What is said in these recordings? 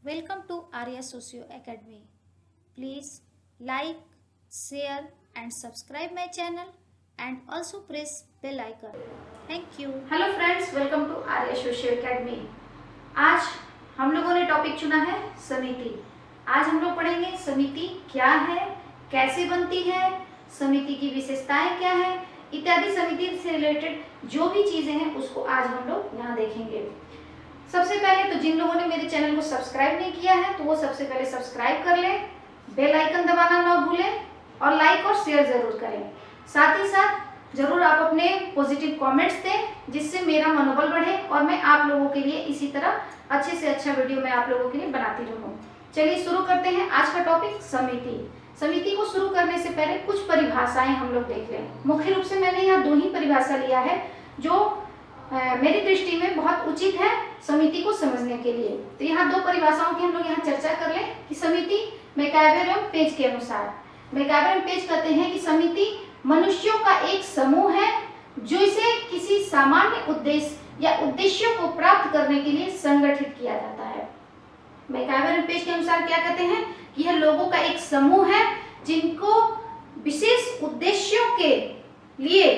Welcome to Arya Socio Academy. Please like, share and subscribe my channel and also press bell icon. Thank you. Hello friends, welcome to Arya socio academy. आज हम लोगों ने topic चुना है समिति। आज हम लोग पढ़ेंगे समिति क्या है, कैसे बनती है, समिति की विशेषताएं क्या है इत्यादि। समिति से रिलेटेड जो भी चीजें हैं उसको आज हम लोग यहाँ देखेंगे। सबसे पहले तो जिन लोगों ने मेरे चैनल को सब्सक्राइब नहीं किया है तो वो सबसे पहले सब्सक्राइब कर लें, बेल आइकन दबाना ना भूलें और लाइक और शेयर जरूर करें। साथ ही साथ जरूर आप अपने पॉजिटिव कमेंट्स दें जिससे मेरा मनोबल बढ़े और मैं आप लोगों के लिए इसी तरह अच्छे से अच्छा वीडियो मैं आप लोगों के लिए बनाती रहूं। चलिए शुरू करते हैं आज का टॉपिक समिति। समिति को शुरू करने से पहले कुछ परिभाषाएं हम लोग देख लें। मुख्य रूप से मैंने यहाँ दो ही परिभाषा लिया है जो मेरी दृष्टि में बहुत उचित है समिति को समझने के लिए। तो यहाँ दो परिभाषाओं की हम लोग यहाँ चर्चा कर लें कि समिति मैकाइवर एवं पेज के अनुसार। मैकाइवर एवं पेज कहते हैं कि समिति मनुष्यों का एक समूह है जो इसे किसी सामान्य उद्देश्य या उद्देश्यों को प्राप्त करने के लिए संगठित किया जाता है। मैकाइवर एवं पेज के अनुसार क्या कहते हैं कि यह लोगों का एक समूह है जिनको विशेष उद्देश्यों के लिए,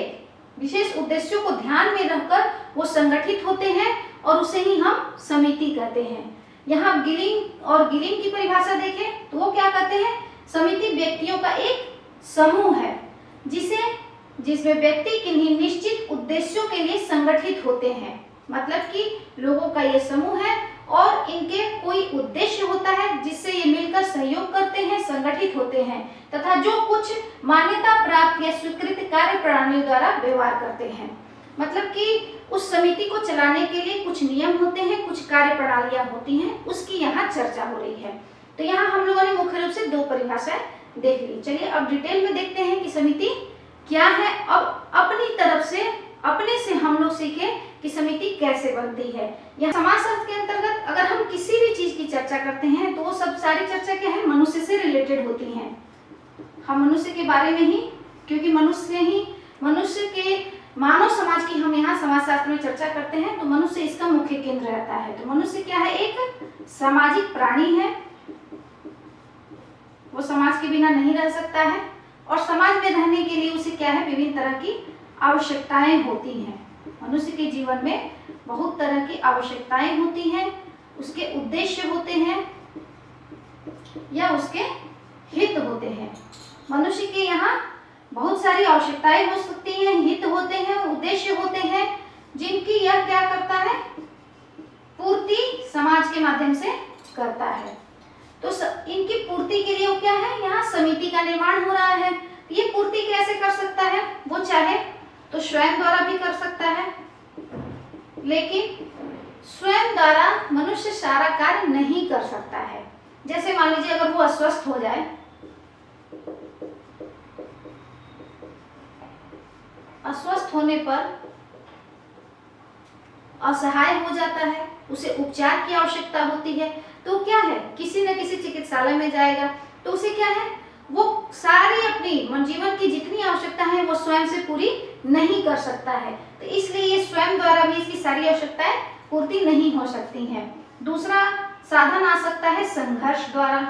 विशेष उद्देश्यों को ध्यान में रखकर वो संगठित होते हैं और उसे ही हम समिति कहते हैं। यहाँ गिलिंग की परिभाषा देखें तो वो क्या कहते हैं, समिति व्यक्तियों का एक समूह है जिसमें व्यक्ति किन्हीं निश्चित उद्देश्यों के लिए संगठित होते हैं। मतलब कि लोगों का ये समूह है और इनके कोई उद्देश्य होता है जिससे ये मिलकर सहयोग करते हैं, संगठित होते हैं तथा जो कुछ मान्यता प्राप्त या स्वीकृत कार्य प्रणालियों द्वारा व्यवहार करते हैं। मतलब कि उस समिति को चलाने के लिए कुछ नियम होते हैं, कुछ कार्य प्रणालियां होती हैं, उसकी यहाँ चर्चा हो रही है। तो यहाँ हम लोगों ने मुख्य रूप से दो परिभाषाएं देख ली। चलिए अब डिटेल में देखते हैं कि समिति क्या है। अब अपनी तरफ से अपने से हम लोग सीखें कि समिति कैसे बनती है। यह समाजशास्त्र के अंतर्गत अगर हम किसी भी चीज की चर्चा करते हैं तो वो सब सारी चर्चा क्या है, मनुष्य से रिलेटेड होती हैं। हम मनुष्य के बारे में ही, क्योंकि मनुष्य के मानव समाज की हम यहाँ समाजशास्त्र में चर्चा करते हैं तो मनुष्य इसका मुख्य केंद्र रहता है। तो मनुष्य क्या है, एक सामाजिक प्राणी है, वो समाज के बिना नहीं रह सकता है और समाज में रहने के लिए उसे क्या है, विभिन्न तरह की आवश्यकताएं होती हैं। मनुष्य के जीवन में बहुत तरह की आवश्यकताएं होती हैं, उसके उद्देश्य होते हैं या उसके हित होते हैं। मनुष्य के यहाँ बहुत सारी आवश्यकताएं हो सकती हैं, हित होते हैं, उद्देश्य होते हैं जिनकी यह क्या करता है, पूर्ति समाज के माध्यम से करता है। तो इनकी पूर्ति के लिए वो क्या है, यहाँ समिति का निर्माण हो रहा है। ये पूर्ति कैसे कर सकता है, वो चाहे तो स्वयं द्वारा भी कर सकता है, लेकिन स्वयं द्वारा मनुष्य सारा कार्य नहीं कर सकता है। जैसे मान लीजिए अगर वो अस्वस्थ हो जाए, अस्वस्थ होने पर असहाय हो जाता है, उसे उपचार की आवश्यकता होती है, तो क्या है, किसी न किसी चिकित्सालय में जाएगा तो उसे क्या है, वो सारी अपनी जीवन की जितनी आवश्यकता है वो स्वयं से पूरी नहीं कर सकता है। तो इसलिए ये स्वयं द्वारा भी इसकी सारी आवश्यकताएं पूर्ति नहीं हो सकती हैं। दूसरा साधन आ सकता है संघर्ष द्वारा।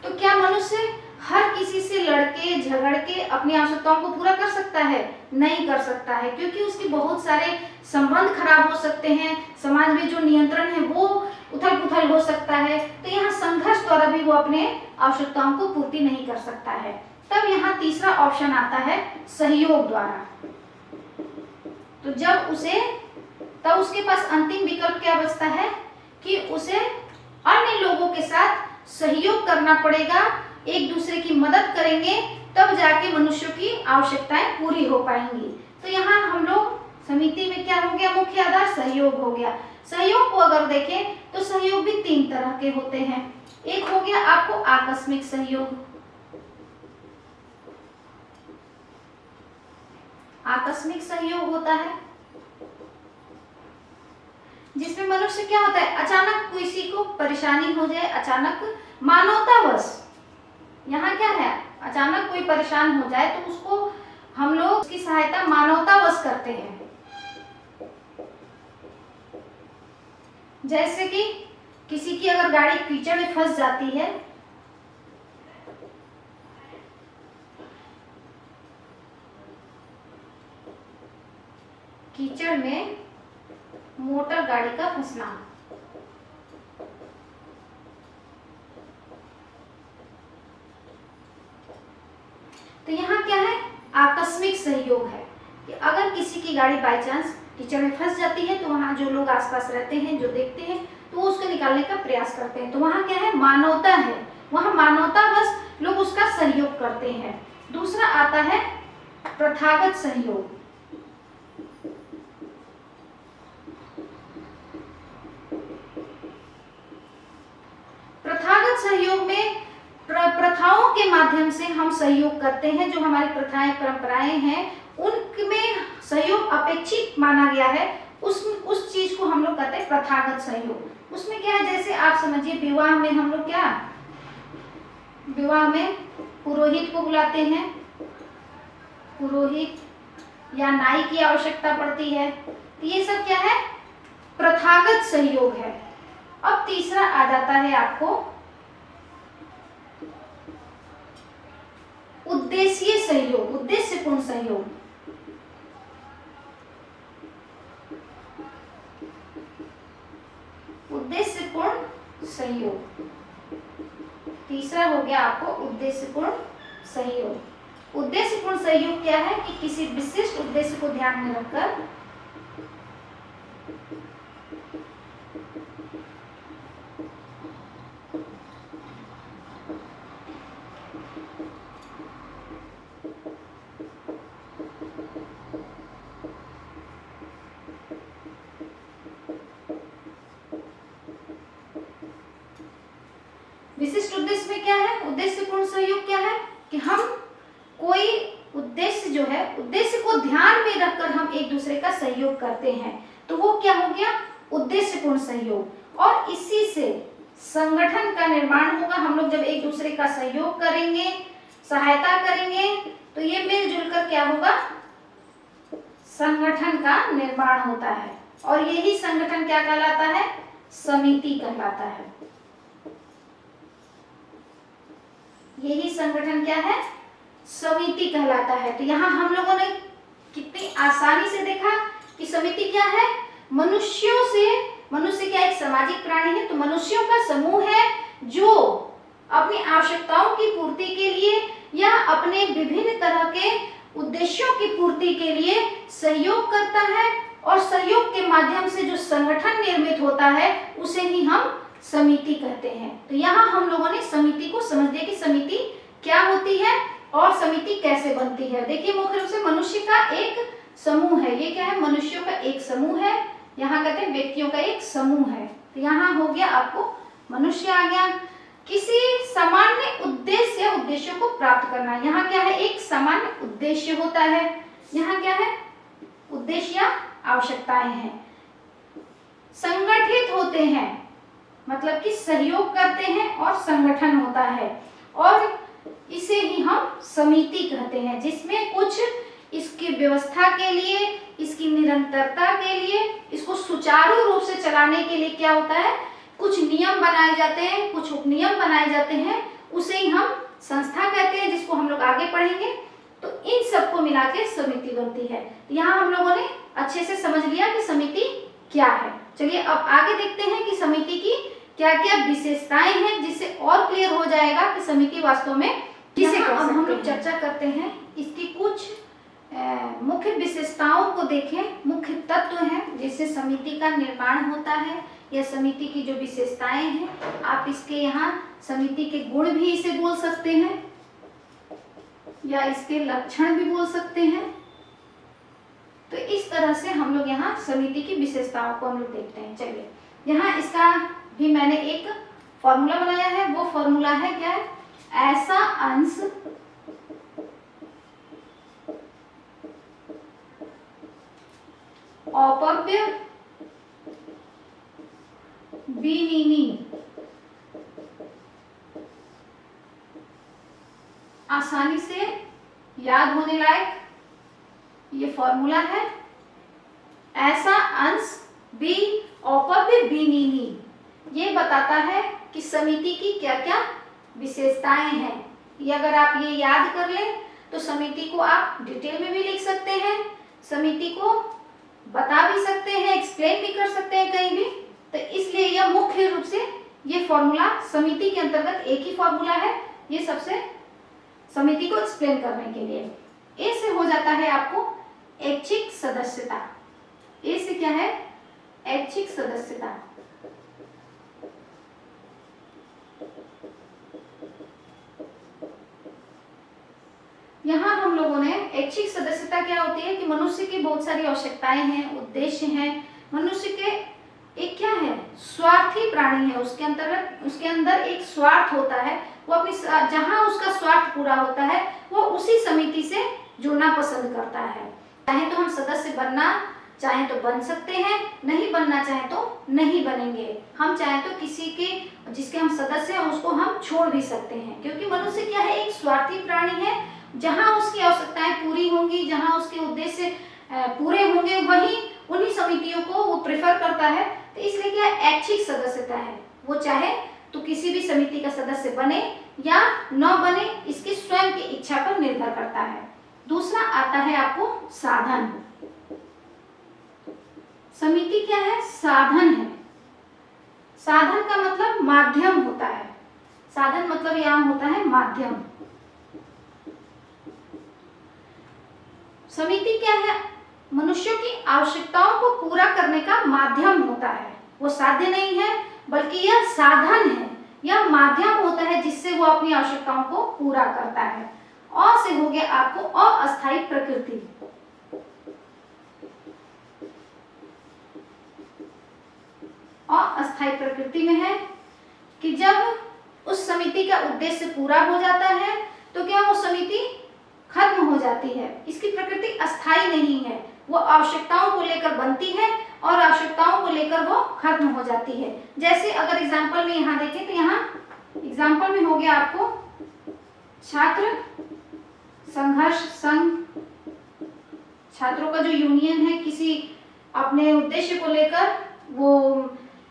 तो क्या मनुष्य हर किसी से लड़के झगड़ के अपनी आवश्यकताओं को पूरा कर सकता है? नहीं कर सकता है, क्योंकि उसके बहुत सारे संबंध खराब हो सकते हैं, समाज में जो नियंत्रण है वो उथल पुथल हो सकता है। तो यहाँ संघर्ष द्वारा भी वो अपने आवश्यकताओं को पूर्ति नहीं कर सकता है। तब यहाँ तीसरा ऑप्शन आता है सहयोग द्वारा। तो तब उसके पास अंतिम विकल्प क्या बचता है कि उसे अन्य लोगों के साथ सहयोग करना पड़ेगा, एक दूसरे की मदद करेंगे तब जाके मनुष्यों की आवश्यकताएं पूरी हो पाएंगी। तो यहाँ हम लोग समिति में क्या हो गया, मुख्य आधार सहयोग हो गया। सहयोग को अगर देखें तो सहयोग भी तीन तरह के होते हैं। एक हो गया आपको आकस्मिक सहयोग। आकस्मिक सहयोग होता है जिसमें मनुष्य क्या होता है, अचानक किसी को परेशानी हो जाए, अचानक मानवतावश, यहाँ क्या है, अचानक कोई परेशान हो जाए तो उसको हम लोग उसकी सहायता मानवतावश करते हैं। जैसे कि किसी की अगर गाड़ी कीचड़ में फंस जाती है, कीचड़ में मोटर गाड़ी का फंसना, तो यहाँ क्या है, आकस्मिक सहयोग है कि अगर किसी की गाड़ी बाय चांस कीचड़ में फंस जाती है तो वहां जो लोग आसपास रहते हैं, जो देखते हैं, तो वो उसको निकालने का प्रयास करते हैं। तो वहां क्या है, मानवता है, वहां मानवता बस लोग उसका सहयोग करते हैं। दूसरा आता है प्रथागत सहयोग। प्रथागत सहयोग में प्रथाओं के माध्यम से हम सहयोग करते हैं। जो हमारी प्रथाएं परंपराएं हैं उनमें सहयोग अपेक्षित माना गया है, उस चीज को हम लोग कहते हैं प्रथागत सहयोग। उसमें क्या है, जैसे आप समझिए विवाह में हम लोग क्या, विवाह में पुरोहित को बुलाते हैं, पुरोहित या नाई की आवश्यकता पड़ती है, तो ये सब क्या है, प्रथागत सहयोग है। अब तीसरा आ जाता है आपको उद्देश्यीय सहयोग, उद्देश्यपूर्ण सहयोग। उद्देश्यपूर्ण सहयोग, तीसरा हो गया आपको उद्देश्यपूर्ण सहयोग। उद्देश्यपूर्ण सहयोग क्या है कि किसी विशिष्ट उद्देश्य को ध्यान में रखकर विशिष्ट उद्देश्य में क्या है, उद्देश्यपूर्ण सहयोग क्या है कि हम कोई उद्देश्य जो है, उद्देश्य को ध्यान में रखकर हम एक दूसरे का सहयोग करते हैं, तो वो क्या हो गया, उद्देश्यपूर्ण सहयोग। और इसी से संगठन का निर्माण होगा। हम लोग जब एक दूसरे का सहयोग करेंगे, सहायता करेंगे, तो ये मिलजुल कर क्या होगा, संगठन का निर्माण होता है। और यही संगठन क्या कहलाता है, समिति कहलाता है। यही संगठन क्या है, समिति कहलाता है। तो यहाँ हम लोगों ने कितनी आसानी से देखा कि समिति क्या है, मनुष्यों से, मनुष्य क्या एक सामाजिक प्राणी है, तो मनुष्यों का समूह है जो अपनी आवश्यकताओं की पूर्ति के लिए या अपने विभिन्न तरह के उद्देश्यों की पूर्ति के लिए सहयोग करता है। और सहयोग के माध्यम से जो संगठन निर्मित होता है उसे ही हम समिति कहते हैं। तो यहाँ हम लोगों ने समिति को समझ लिया कि समिति क्या होती है और समिति कैसे बनती है। देखिए मुख्य रूप से मनुष्य का एक समूह है, ये क्या है, मनुष्यों का एक समूह है। यहाँ कहते हैं व्यक्तियों का एक समूह है। तो यहाँ हो गया आपको मनुष्य आ गया। किसी सामान्य उद्देश्य या उद्देश्यों को प्राप्त करना, यहाँ क्या है, एक सामान्य उद्देश्य होता है। यहाँ क्या है, उद्देश्य या आवश्यकताएं हैं। संगठित होते हैं, मतलब कि सहयोग करते हैं और संगठन होता है, और इसे ही हम समिति कहते हैं, जिसमें कुछ इसकी व्यवस्था के लिए, इसकी निरंतरता के लिए, इसको सुचारू रूप से चलाने के लिए क्या होता है, कुछ नियम बनाए जाते हैं, कुछ उपनियम बनाए जाते हैं, उसे ही हम संस्था कहते हैं, जिसको हम लोग आगे पढ़ेंगे। तो इन सबको मिला के समिति बनती है। यहाँ हम लोगों ने अच्छे से समझ लिया कि समिति क्या है। चलिए अब आगे देखते हैं कि समिति की क्या क्या विशेषताएं हैं, जिससे और क्लियर हो जाएगा कि समिति वास्तव में किसे कहते हैं। अब हम लोग चर्चा करते हैं इसकी कुछ मुख्य विशेषताओं को देखें, मुख्य तत्व हैं जिससे समिति का निर्माण होता है, या समिति की जो विशेषताएं हैं। आप इसके यहाँ समिति के गुण भी इसे बोल सकते हैं, या इसके लक्षण भी बोल सकते हैं। तो इस तरह से हम लोग यहाँ समिति की विशेषताओं को हम लोग देखते हैं। चलिए यहाँ इसका भी मैंने एक फॉर्मूला बनाया है। वो फॉर्मूला है क्या है, ऐसा अंश अपव्यय विनिनी, आसानी से याद होने लायक ये फॉर्मूला है। ऐसा अंश बी अपव्यय विनिनी, ये बताता है कि समिति की क्या क्या विशेषताएं हैं। ये अगर आप ये याद कर लें तो समिति को आप डिटेल में भी लिख सकते हैं, समिति को बता भी सकते हैं, एक्सप्लेन भी कर सकते हैं कहीं भी। तो इसलिए यह मुख्य रूप से ये फॉर्मूला समिति के अंतर्गत एक ही फॉर्मूला है, ये सबसे समिति को एक्सप्लेन करने के लिए। ए से हो जाता है आपको ऐच्छिक सदस्यता। ए से क्या है? ऐच्छिक सदस्यता। यहाँ हम लोगों ने ऐच्छिक सदस्यता क्या होती है कि मनुष्य की बहुत सारी आवश्यकताएं हैं, उद्देश्य हैं। मनुष्य के एक क्या है? स्वार्थी प्राणी है, उसके अंदर एक स्वार्थ होता है। वो अपनी जहां उसका स्वार्थ पूरा होता है वो उसी समिति से जुड़ना पसंद करता है। चाहे तो हम सदस्य बनना चाहे तो बन सकते हैं, नहीं बनना चाहे तो नहीं बनेंगे। हम चाहे तो किसी के जिसके हम सदस्य हैं उसको हम छोड़ भी सकते हैं, क्योंकि मनुष्य क्या है? एक स्वार्थी प्राणी है। जहां उसकी आवश्यकताएं पूरी होंगी, जहां उसके उद्देश्य पूरे होंगे, वही उन्हीं समितियों को वो प्रेफर करता है। तो इसलिए क्या ऐच्छिक सदस्यता है, वो चाहे तो किसी भी समिति का सदस्य बने या न बने, इसकी स्वयं की इच्छा पर निर्भर करता है। दूसरा आता है आपको साधन। समिति क्या है? साधन है। साधन का मतलब माध्यम होता है। साधन मतलब यहाँ होता है माध्यम। समिति क्या है? मनुष्यों की आवश्यकताओं को पूरा करने का माध्यम होता है। वो साध्य नहीं है बल्कि यह साधन है, यह माध्यम होता है जिससे वो अपनी आवश्यकताओं को पूरा करता है। और से हो गया आपको अस्थायी प्रकृति। अस्थायी प्रकृति में है कि जब उस समिति का उद्देश्य पूरा हो जाता है तो क्या वो समिति खत्म हो जाती है। इसकी प्रकृति अस्थायी नहीं है, वो आवश्यकताओं को लेकर बनती है और आवश्यकताओं को लेकर वो खत्म हो जाती है। जैसे अगर एग्जाम्पल में यहाँ देखें तो यहाँ एग्जाम्पल में हो गया आपको छात्र संघर्ष संघ। छात्रों का जो यूनियन है, किसी अपने उद्देश्य को लेकर वो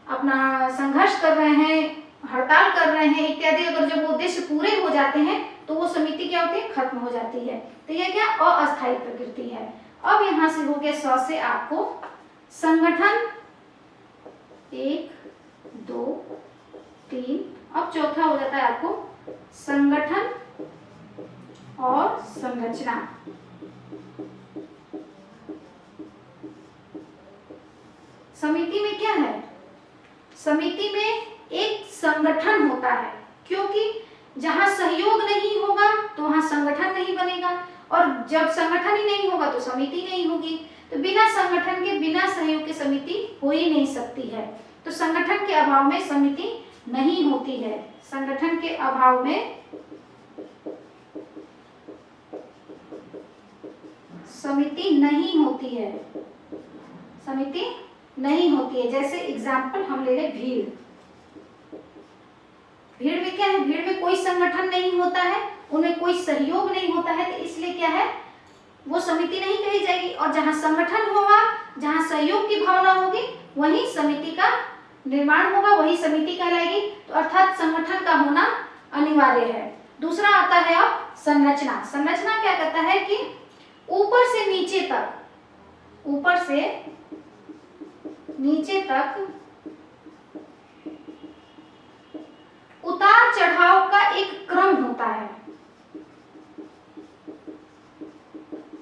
अपना संघर्ष कर रहे हैं, हड़ताल कर रहे हैं इत्यादि। अगर जब वो उद्देश्य पूरे हो जाते हैं तो वो समिति क्या होती है? खत्म हो जाती है। तो ये क्या अस्थायी प्रकृति है। अब यहाँ से हो गया 100 से आपको संगठन 1 2 3। अब चौथा हो जाता है आपको संगठन और संरचना। समिति में क्या है? समिति में एक संगठन होता है, क्योंकि जहां सहयोग नहीं होगा तो वहां संगठन नहीं बनेगा, और जब संगठन ही नहीं होगा तो समिति नहीं होगी। तो बिना संगठन के, बिना सहयोग के समिति हो ही नहीं सकती है। तो संगठन के अभाव में समिति नहीं होती है। संगठन के अभाव में समिति नहीं होती है। समिति नहीं होती है। जैसे एग्जाम्पल हम ले लें भीड़। भीड़ में क्या है? भीड़ में कोई संगठन नहीं होता है, उनमें कोई सहयोग नहीं होता है, तो इसलिए क्या है? वो समिति नहीं कही जाएगी। और जहां संगठन होगा, जहां सहयोग की भावना होगी, वही समिति का निर्माण होगा, वही समिति कहलाएगी। तो अर्थात संगठन का होना अनिवार्य है। दूसरा आता है अब संरचना। संरचना क्या कहता है कि ऊपर से नीचे तक, ऊपर से नीचे तक उतार चढ़ाव का एक क्रम होता है।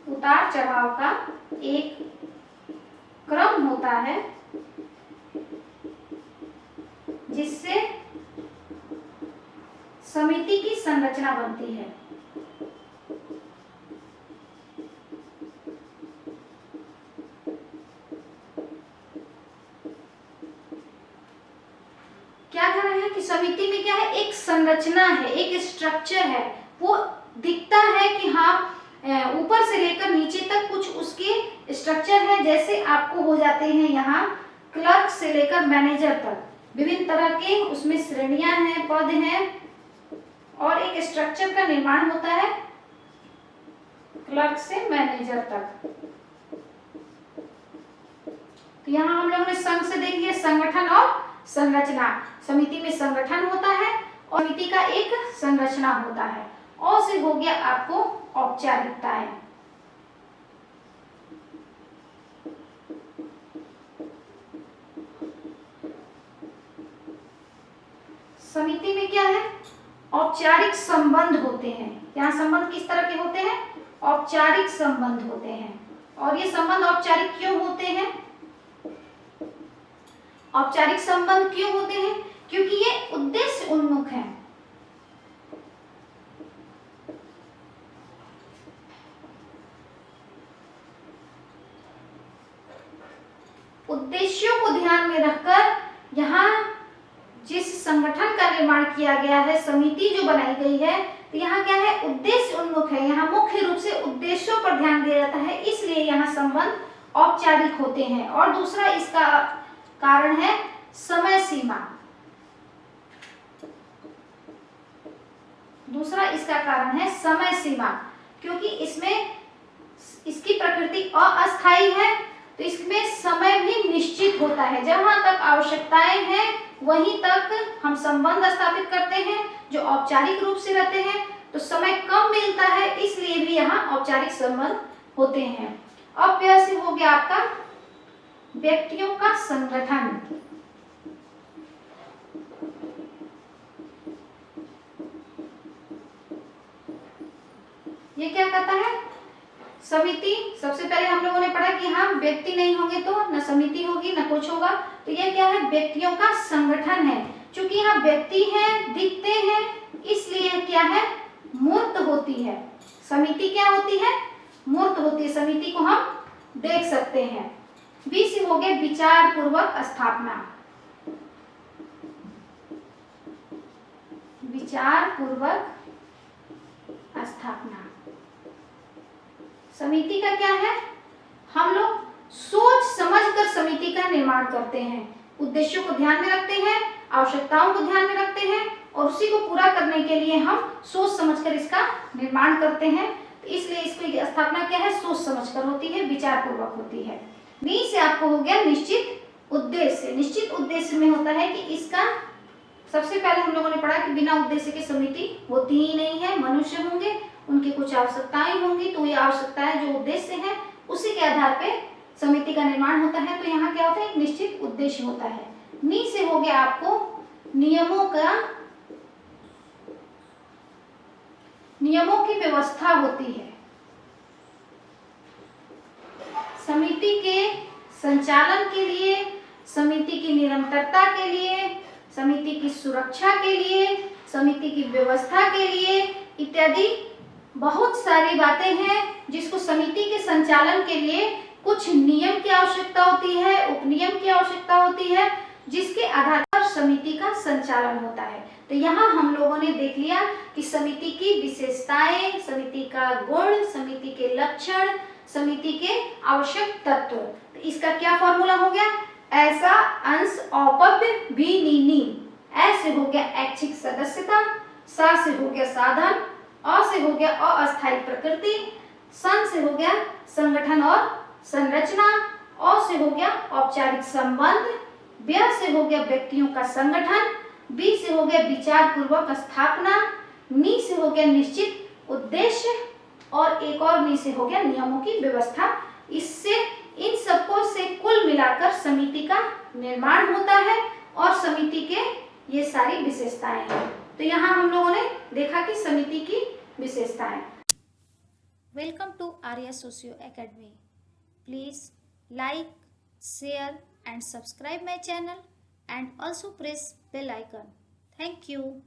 उतार चढ़ाव का एक क्रम होता है जिससे समिति की संरचना बनती है। क्या कह रहे हैं कि समिति में क्या है? एक संरचना है, एक स्ट्रक्चर है। वो दिखता है कि हाँ ऊपर से लेकर नीचे तक कुछ उसके स्ट्रक्चर है। जैसे आपको हो जाते हैं यहाँ क्लर्क से लेकर मैनेजर तक, विभिन्न तरह के उसमें श्रेणियां हैं, पद हैं, और एक स्ट्रक्चर का निर्माण होता है क्लर्क से मैनेजर तक। तो यहाँ हम लोगों ने संघ से देख लिया संगठन और संरचना, समिति में संगठन होता है और समिति का एक संरचना होता है। औ से हो गया आपको औपचारिकताएं। समिति में क्या है? औपचारिक संबंध होते हैं। यहाँ संबंध किस तरह के होते हैं? औपचारिक संबंध होते हैं। और ये संबंध औपचारिक क्यों होते हैं? औपचारिक संबंध क्यों होते हैं? क्योंकि ये उद्देश्य उन्मुख है। उद्देश्यों को ध्यान में रखकर यहाँ जिस संगठन का निर्माण किया गया है, समिति जो बनाई गई है, तो यहाँ क्या है? उद्देश्य उन्मुख है। यहाँ मुख्य रूप से उद्देश्यों पर ध्यान दिया जाता है, इसलिए यहाँ संबंध औपचारिक होते हैं। और दूसरा इसका कारण है समय सीमा। दूसरा इसका कारण है समय सीमा, क्योंकि इसमें इसकी प्रकृति अस्थायी है, तो इसमें समय भी निश्चित होता है। जहां तक आवश्यकताएं हैं वहीं तक हम संबंध स्थापित करते हैं, जो औपचारिक रूप से रहते हैं। तो समय कम मिलता है, इसलिए भी यहाँ औपचारिक संबंध होते हैं। अब से हो गया आपका व्यक्तियों का संगठन। ये क्या कहता है? समिति, सबसे पहले हम लोगों ने पढ़ा कि हाँ व्यक्ति नहीं होंगे तो न समिति होगी न कुछ होगा। तो ये क्या है? व्यक्तियों का संगठन है। क्योंकि यहाँ व्यक्ति हैं, दिखते हैं, इसलिए क्या है? मूर्त होती है। समिति क्या होती है? मूर्त होती है। समिति को हम देख सकते हैं। बी से हो गया विचार पूर्वक स्थापना। विचार पूर्वक स्थापना। समिति का क्या है? हम लोग सोच समझकर समिति का निर्माण करते हैं। उद्देश्यों को ध्यान में रखते हैं, आवश्यकताओं को ध्यान में रखते हैं और उसी को पूरा करने के लिए हम सोच समझकर इसका निर्माण करते हैं। तो इसलिए इसकी स्थापना क्या है? सोच समझकर होती है, विचार पूर्वक होती है। नी से आपको हो गया निश्चित उद्देश्य। निश्चित उद्देश्य में होता है कि इसका सबसे पहले हम लोगों ने पढ़ा कि बिना उद्देश्य की समिति होती ही नहीं है। मनुष्य होंगे, उनकी कुछ आवश्यकताएं होंगी, तो ये आवश्यकताएं जो उद्देश्य है उसी के आधार पे समिति का निर्माण होता है। तो यहाँ क्या होता है? एक निश्चित उद्देश्य होता है। नी से हो गया आपको नियमों की व्यवस्था होती है। समिति के संचालन के लिए, समिति की निरंतरता के लिए, समिति की सुरक्षा के लिए, समिति की व्यवस्था के लिए इत्यादि बहुत सारी बातें हैं, जिसको समिति के संचालन के लिए कुछ नियम की आवश्यकता होती है, उपनियम की आवश्यकता होती है, जिसके आधार पर समिति का संचालन होता है। तो यहाँ हम लोगों ने देख लिया कि समिति की विशेषताएं, समिति का गुण, समिति के लक्षण, समिति के आवश्यक तत्व। तो इसका क्या फॉर्मूला हो गया? ऐसा अंश औपव्य विनिनी। ऐसे हो गया ऐच्छिक सदस्यता, सा से हो गया साधन, अ से हो गया अस्थायी प्रकृति, सन से हो गया संगठन और संरचना, औ से हो गया औपचारिक संबंध, व्य से हो गया व्यक्तियों का संगठन, बी से हो गया विचार पूर्वक स्थापना, नी से हो गया निश्चित उद्देश्य और एक और नी से हो गया नियमों की व्यवस्था। इससे इन सबको से कुल मिलाकर समिति का निर्माण होता है और समिति के ये सारी विशेषताएं हैं। तो यहाँ हम लोगों ने देखा कि समिति की विशेषताएं। Welcome to Arya Socio Academy. Please like, share and subscribe my channel and also press bell icon. Thank you.